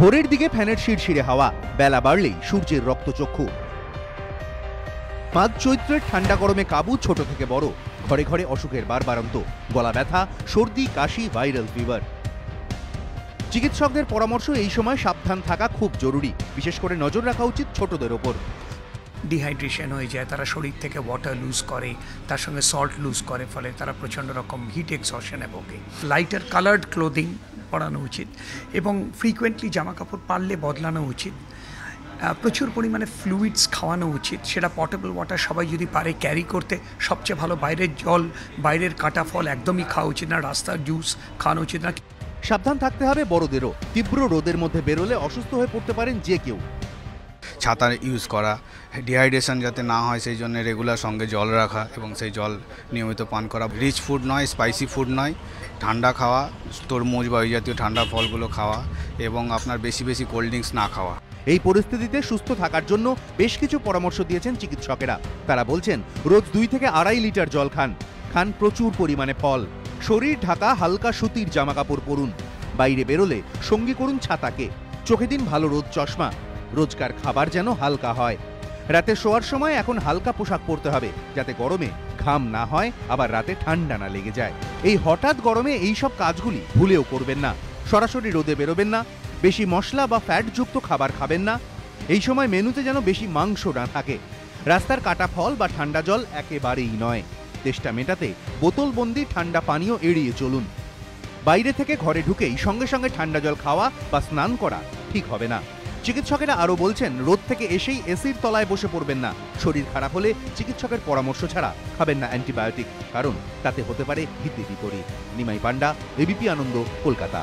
ভোরের দিকে ফ্যানের শিরশিরে হাওয়া, বেলা বাড়লেই সূর্যের রক্তচক্ষু। মাঝ চৈত্রের ঠান্ডা গরমে কাবু ছোট থেকে বড়, ঘরে ঘরে অসুখের বারবারন্ত, গলা ব্যথা, সর্দি, কাশি, ভাইরাল ফিভার। চিকিৎসকদের পরামর্শ এই সময় সাবধান থাকা খুব জরুরি, বিশেষ করে নজর রাখা উচিত ছোটদের ওপর। ডিহাইড্রেশন হয়ে যায়, তারা শরীর থেকে ওয়াটার লুজ করে, তার সঙ্গে সল্ট লুজ করে, ফলে তারা প্রচণ্ড রকম হিট এক্সশনে ভোগে। লাইটার কালার্ড ক্লোদিং পরানো উচিত এবং ফ্রিকোয়েন্টলি জামা কাপড় পারলে বদলানো উচিত। প্রচুর পরিমাণে ফ্লুইডস খাওয়ানো উচিত, সেটা পটেবল ওয়াটার সবাই যদি পারে ক্যারি করতে সবচেয়ে ভালো। বাইরের জল, বাইরের কাটা ফল একদমই খাওয়া উচিত না, রাস্তার জুস খাওয়ানো উচিত না। সাবধান থাকতে হবে বড়দেরও, তীব্র রোদের মধ্যে বেরোলে অসুস্থ হয়ে পড়তে পারেন যে কেউ। ছাতা ইউজ করা, ডিহাইড্রেশন যাতে না হয় সেই জন্য রেগুলার সঙ্গে জল রাখা এবং সেই জল নিয়মিত পান করা। রিচ ফুড নয়, স্পাইসি ফুড নয়, ঠান্ডা খাওয়া, তরমুজ বা এই জাতীয় ঠান্ডা ফলগুলো খাওয়া এবং আপনার বেশি বেশি কোল্ড ড্রিঙ্কস না খাওয়া। এই পরিস্থিতিতে সুস্থ থাকার জন্য বেশ কিছু পরামর্শ দিয়েছেন চিকিৎসকেরা। তারা বলছেন, রোজ 2 থেকে 2.5 লিটার জল খান, খান প্রচুর পরিমাণে ফল, শরীর ঢাকা হালকা সুতির জামাকাপড় পরুন, বাইরে বেরোলে সঙ্গী করুন ছাতাকে, চোখে দিন ভালো রোদ চশমা, রোজকার খাবার যেন হালকা হয়। রাতে শোয়ার সময় এখন হালকা পোশাক পরতে হবে, যাতে গরমে ঘাম না হয়, আবার রাতে ঠান্ডা না লেগে যায়। এই হঠাৎ গরমে এইসব কাজগুলি ভুলেও করবেন না। সরাসরি রোদে বেরোবেন না, বেশি মশলা বা ফ্যাটযুক্ত খাবার খাবেন না, এই সময় মেনুতে যেন বেশি মাংস না থাকে। রাস্তার কাটা ফল বা ঠান্ডা জল একেবারেই নয়। তেষ্টা মেটাতে বোতলবন্দি ঠান্ডা পানীয় এড়িয়ে চলুন। বাইরে থেকে ঘরে ঢুকেই সঙ্গে সঙ্গে ঠান্ডা জল খাওয়া বা স্নান করা ঠিক হবে না। চিকিৎসকেরা আরও বলছেন, রোদ থেকে এসেই এসির তলায় বসে পড়বেন না। শরীর খারাপ হলে চিকিৎসকের পরামর্শ ছাড়া খাবেন না অ্যান্টিবায়োটিক, কারণ তাতে হতে পারে হিতে বিপরীত। নিমাই পান্ডা, এবিপি আনন্দ, কলকাতা।